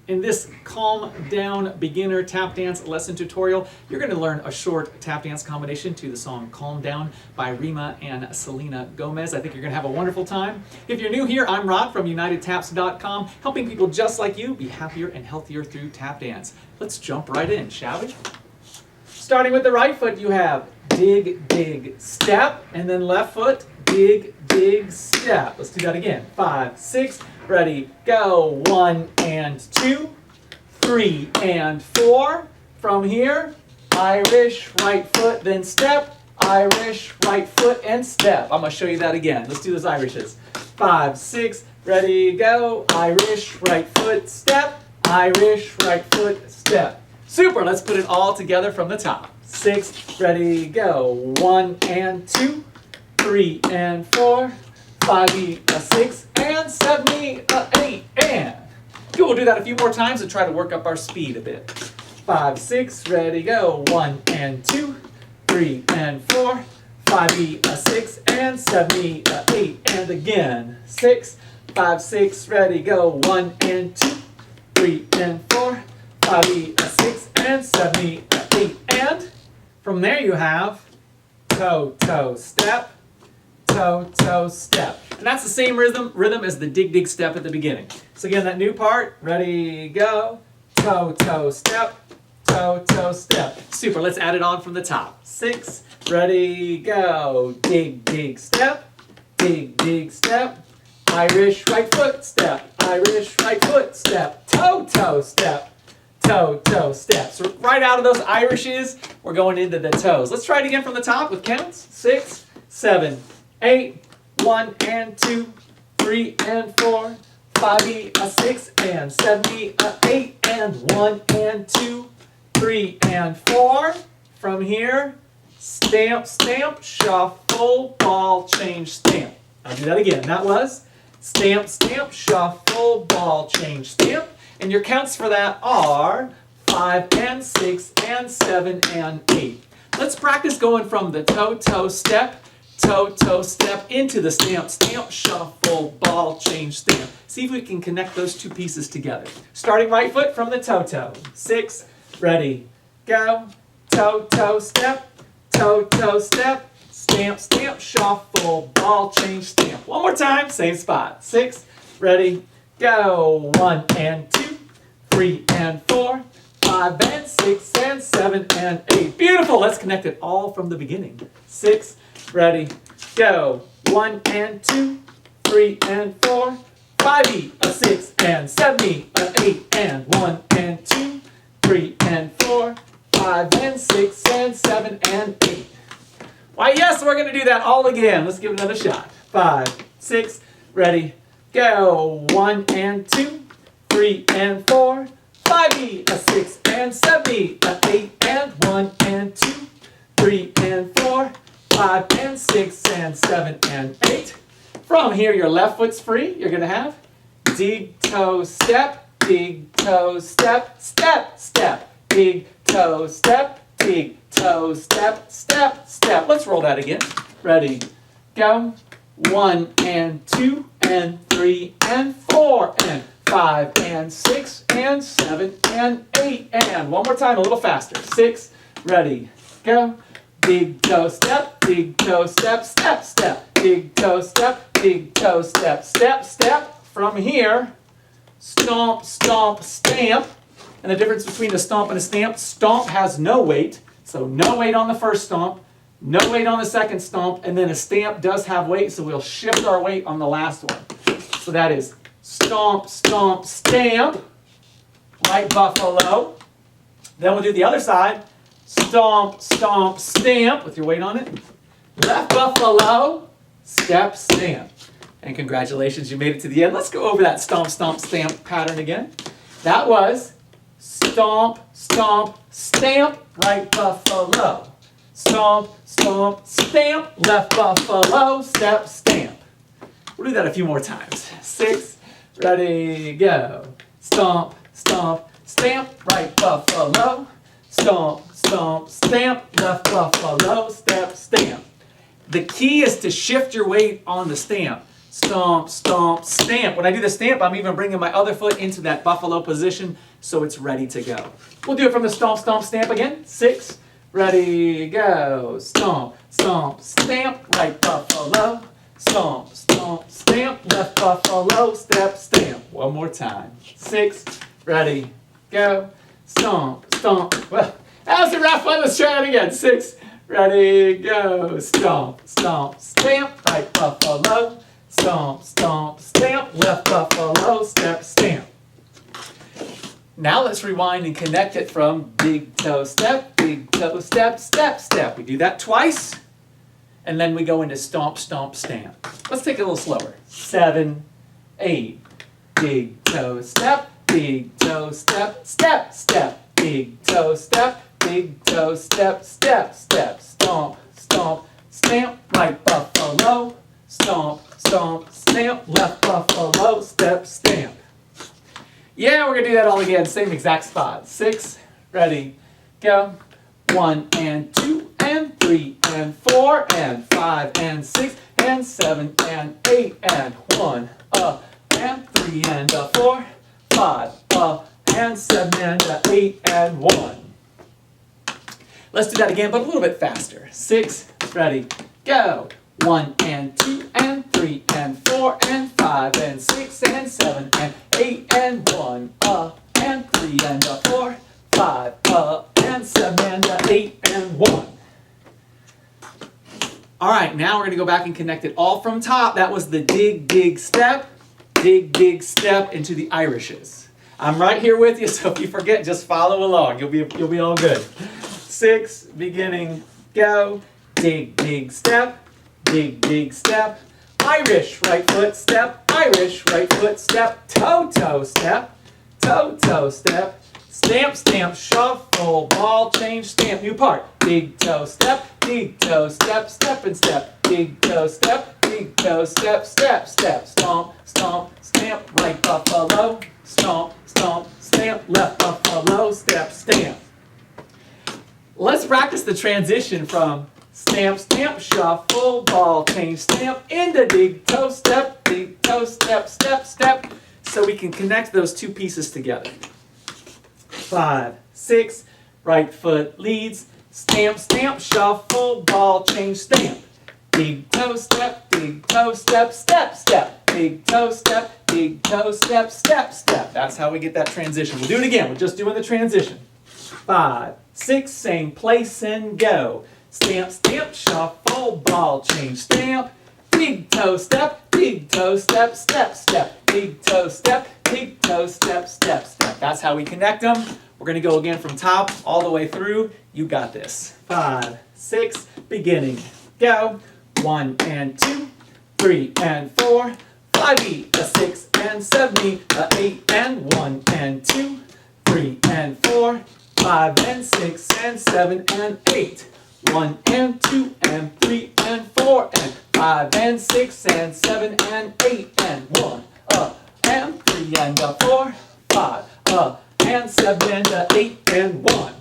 In this Calm Down Beginner Tap Dance Lesson tutorial, you're going to learn a short tap dance combination to the song Calm Down by Rema and Selena Gomez. I think you're going to have a wonderful time. If you're new here, I'm Rod from UnitedTaps.com, helping people just like you be happier and healthier through tap dance. Let's jump right in, shall we? Starting with the right foot, you have dig, dig, step, and then left foot, dig, dig, step. Let's do that again. 5, 6, ready, go. 1 and 2, 3 and 4. From here, Irish right foot, then step, Irish right foot, and step. I'm going to show you that again. Let's do those Irishes. 5, 6, ready, go. Irish right foot, step, Irish right foot, step. Super, let's put it all together from the top. 6, ready, go. 1 and 2, 3 and 4, 5, 6, and 7, 8, and. Good, we'll do that a few more times and try to work up our speed a bit. 5, 6, ready, go. 1 and 2, 3 and 4, 5, 6, and 7, 8, and again. 6, 5, 6, ready, go. 1 and 2, 3 and 4, 5, 6, and 7, 8, and. From there you have toe, toe, step, toe, toe, step. And that's the same rhythm as the dig, dig, step at the beginning. So again, that new part, ready, go, toe, toe, step, toe, toe, step. Super, let's add it on from the top. 6, ready, go, dig, dig, step, Irish right foot, step, Irish right foot, step, toe, toe, step, toe, toe, step. So right out of those Irishes, we're going into the toes. Let's try it again from the top with counts. 6, 7, 8, 1 and 2, 3 and 4, 5, 6 and 7, 8 and 1 and 2, 3 and 4. From here, stamp, stamp, shuffle, ball, change, stamp. I'll do that again. That was stamp, stamp, shuffle, ball, change, stamp. And your counts for that are 5 and 6 and 7 and 8. Let's practice going from the toe, toe, step, into the stamp, stamp, shuffle, ball, change, stamp. See if we can connect those two pieces together. Starting right foot from the toe, toe. 6, ready, go. Toe, toe, step, step, stamp, stamp, shuffle, ball, change, stamp. One more time, same spot. 6, ready, go. 1 and 2, 3 and 4, 5 and 6 and 7 and 8. Beautiful. Let's connect it all from the beginning. 6, ready, go. 1 and 2, 3 and 4, 5, 6 and 7, 8 and 1 and 2, 3 and 4, 5 and 6 and 7 and 8. Why, yes, we're going to do that all again. Let's give it another shot. 5, 6, ready, go. 1 and 2, 3 and 4, 5, 6 and 7, 8 and 1 and 2, 3 and 4, 5 and 6 and 7 and 8. From here, your left foot's free. You're going to have dig, toe, step, step, step, dig, toe, step, step, step. Let's roll that again. Ready, go. 1 and 2 and 3 and 4 and 5 and 6 and 7 and 8 and one more time, a little faster. 6, ready, go. Big toe, step, step, step. Big toe, step, step. From here, stomp, stomp, stamp. And the difference between a stomp and a stomp has no weight. So no weight on the first stomp, no weight on the second stomp, and then a stamp does have weight, so we'll shift our weight on the last one. So that is stomp, stomp, stamp, right buffalo. Then we'll do the other side. Stomp, stomp, stamp with your weight on it. Left buffalo, step, stamp. And congratulations, you made it to the end. Let's go over that stomp, stomp, stamp pattern again. That was stomp, stomp, stamp, right buffalo. Stomp, stomp, stamp, left buffalo, step, stamp. We'll do that a few more times. 6, ready, go. Stomp, stomp, stamp, right buffalo. Stomp, stomp, stamp, left buffalo, step, stamp. The key is to shift your weight on the stamp. stomp, stomp, stamp. When I do the stamp, I'm even bringing my other foot into that buffalo position so it's ready to go. We'll do it from the stomp, stomp, stamp again. 6, ready, go. Stomp, stomp, stamp, right buffalo. Stomp, stomp, stamp, left buffalo, step, stamp. One more time. 6, ready, go. Stomp, stomp. Well, that was a rough one. Let's try it again. 6, ready, go. Stomp, stomp, stamp, right buffalo. Stomp, stomp, stamp, left buffalo, step, stamp. Now let's rewind and connect it from big toe step, step, step. We do that twice, and then we go into stomp, stomp, stamp. Let's take it a little slower. 7, 8, big toe step, step, step, big toe step, step, step, stomp, stomp, stamp, right buffalo, stomp, stomp, stamp, left buffalo, step, stamp. Yeah, we're gonna do that all again, same exact spot. 6, ready, go. 1 and 2 and 3 and 4 and 5 and 6 and 7 and 8 and 1 and 3 and 4, 5 and 7 and 8 and 1. Let's do that again, but a little bit faster. 6, ready, go. 1 and 2 and 3 and 4 and 5 and 6 and 7 and 8 and 1 and 3 and 4, 5 and 7 and 8 and 1. All right, now we're going to go back and connect it all from top. That was the dig, dig, step into the Irishes. I'm right here with you, so if you forget, just follow along. You'll be all good. 6, beginning, go. Dig, dig, step, Irish right foot step, Irish right foot step, toe, toe step, stamp, stamp, shuffle, ball change, stamp, new part, big toe step, step and step, big toe step, step, stomp, stomp, stamp, right buffalo, stomp, stomp, stamp, left buffalo, step, stamp. Let's practice the transition from stamp, stamp, shuffle, ball change, stamp, into dig toe step, step, so we can connect those two pieces together. 5, 6, right foot leads, stamp, stamp, shuffle, ball change, stamp, big toe step, step, big toe step, step. That's how we get that transition. We'll do it again. We're just doing the transition. 5, 6, same place and go. Stamp, stamp, shuffle, ball change, stamp, big toe step, step, big toe step, step. That's how we connect them. We're going to go again from top all the way through. You got this. 5, 6, beginning, go. 1 and 2, 3 and 4, 5 6 and 7 8 and 1 and 2, 3 and 4, 5 and 6 and 7 and 8. 1 and 2 and 3 and 4 and 5 and 6 and 7 and 8 and 1 and 3 and 4, 5 and 7 and 8 and 1.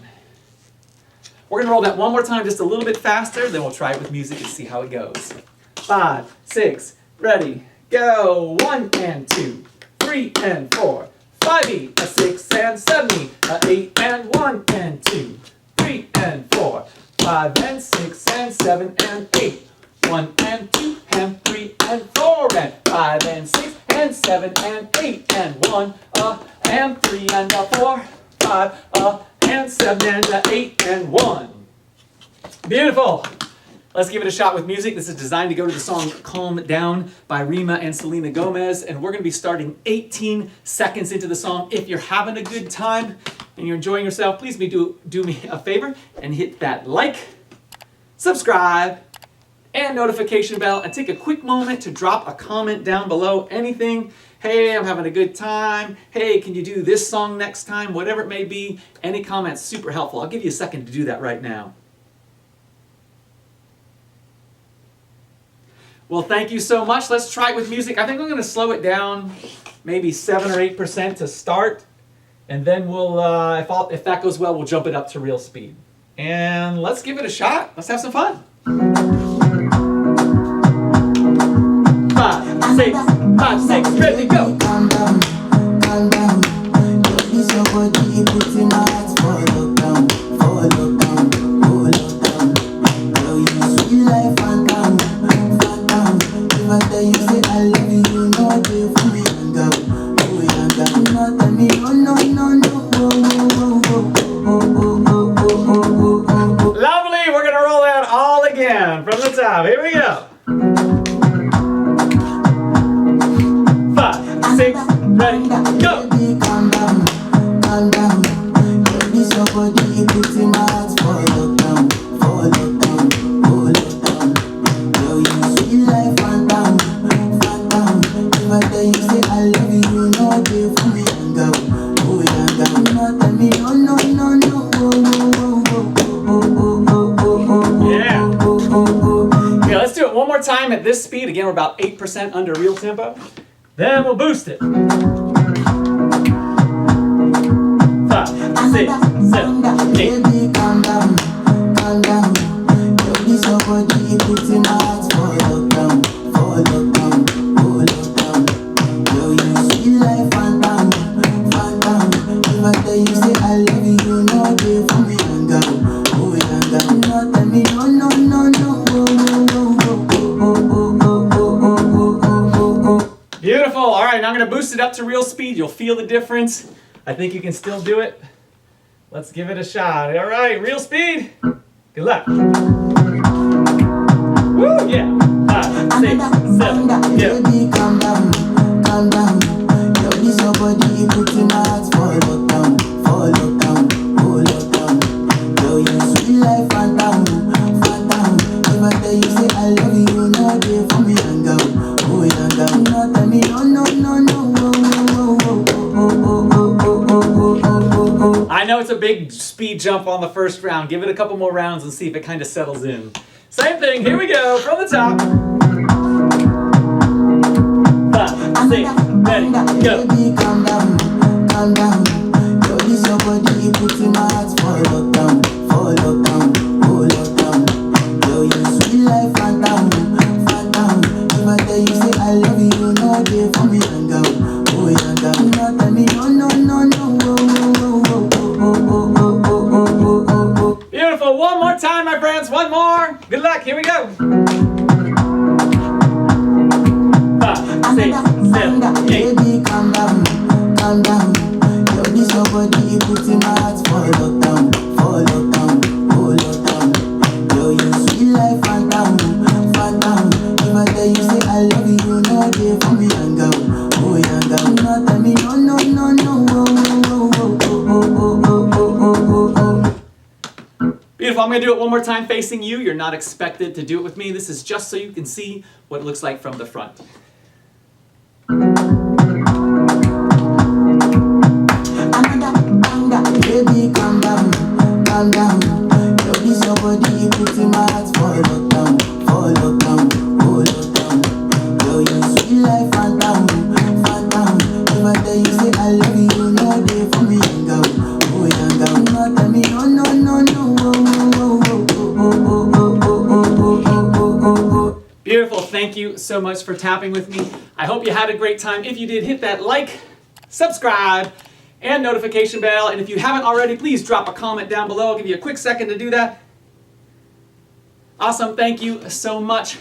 We're going to roll that one more time just a little bit faster, then we'll try it with music and see how it goes. 5, 6, ready, go. 1 and 2, 3 and 4, 5 6 and 7 8 and 1 and 2, 3 and 4, 5 and 6 and 7 and 8. 1 and 2 and 3 and 4 and 5 and 6 and 7 and 8 and 1 and 3 and 4, 5 and 7 and 8 and 1. Beautiful. Let's give it a shot with music. This is designed to go to the song Calm Down by Rema and Selena Gomez, and we're going to be starting 18 seconds into the song. If you're having a good time and you're enjoying yourself, please do me a favor and hit that like, subscribe, and notification bell, and take a quick moment to drop a comment down below. Anything, hey, I'm having a good time, hey, can you do this song next time, whatever it may be. Any comments, super helpful. I'll give you a second to do that right now. Well, thank you so much. Let's try it with music. I think I'm going to slow it down maybe 7 or 8% to start, and then we'll, if that goes well, we'll jump it up to real speed. And let's give it a shot. Let's have some fun. 5. 6, 5, 6, ready, go. Calm down, calm down. This your body, put in my heart for lockdown, oh lockdown. Girl, you sweet life, phantom, phantom. If I tell you say I love you, you know they for me young girl, oh young girl. No tell me no, Lovely, we're gonna roll out all again from the top. Here we go. 5, 6, ready, go. Baby, calm down, calm down. This your body, put in my heart for lockdown, oh lockdown. Girl, you sweet life, phantom, phantom. If I tell you say I love you, you know they for me young girl, oh young girl. No tell me no, Yeah. Okay, let's do it one more time at this speed. Again, we're about 8% under real tempo. Then we'll boost it. 5, 6, 7, 8. Baby, calm down, calm down. This your body, put in my heart for lockdown, oh lockdown. Girl, you sweet life, phantom, phantom. If I tell you say I love you, you know they for me young girl, oh young girl. No tell me no. Beautiful. All right, now I'm going to boost it up to real speed. You'll feel the difference. I think you can still do it. Let's give it a shot. All right, real speed. Good luck. Woo, yeah. 5, 6, 7, yeah. Baby, calm down, calm down. Yo, this your body, put in my heart for lockdown, oh lockdown. Yo, you sweet life, phantom, phantom. If I tell you say I love you, you know they for me young girl, oh young girl. No tell me no. I know it's a big speed jump on the first round. Give it a couple more rounds and see if it kind of settles in. Same thing. Here we go from the top. 5, 6, ready, go. Baby, calm down, calm down. Yo, this your body, put in my heart for lockdown, oh lockdown. Yo, you sweet life, phantom, phantom. If I tell you say I love you, you know they for me young girl, oh young girl. No tell me no. Beautiful. One more time, my friends. One more. Good luck. Here we go. 5, 6, 7, 8. Baby, calm down, calm down. Yo, this your body, put in my heart for lockdown, oh lockdown. Yo, you sweet life, phantom, phantom. If I tell you say I love you, you know they for me young girl, oh young girl. No tell me no. Beautiful. I'm going to do it one more time facing you. You're not expected to do it with me. This is just so you can see what it looks like from the front. Baby, calm down, calm down. Yo, this your body, put in my heart for lockdown, oh lockdown. Yo, you sweet life, phantom, phantom. If I tell you say I love you, you know they for me young girl, oh young girl. No tell me no. Beautiful. Thank you so much for tapping with me. I hope you had a great time. If you did, hit that like, subscribe, and notification bell. And if you haven't already, please drop a comment down below. I'll give you a quick second to do that. Awesome. Thank you so much.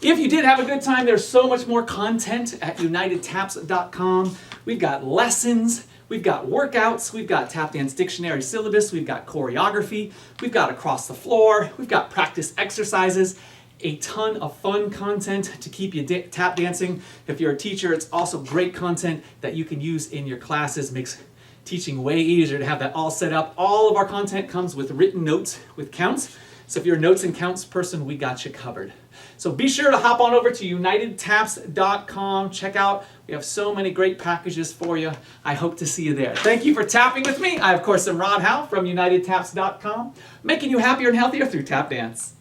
If you did have a good time, there's so much more content at unitedtaps.com. We've got lessons. We've got workouts, we've got tap dance dictionary syllabus, we've got choreography, we've got across the floor, we've got practice exercises, a ton of fun content to keep you tap dancing. If you're a teacher, it's also great content that you can use in your classes. Makes teaching way easier to have that all set up. All of our content comes with written notes with counts. So if you're a notes and counts person, we got you covered. So be sure to hop on over to unitedtaps.com. Check out, we have so many great packages for you. I hope to see you there. Thank you for tapping with me. I, of course, am Rod Howe from unitedtaps.com, making you happier and healthier through tap dance.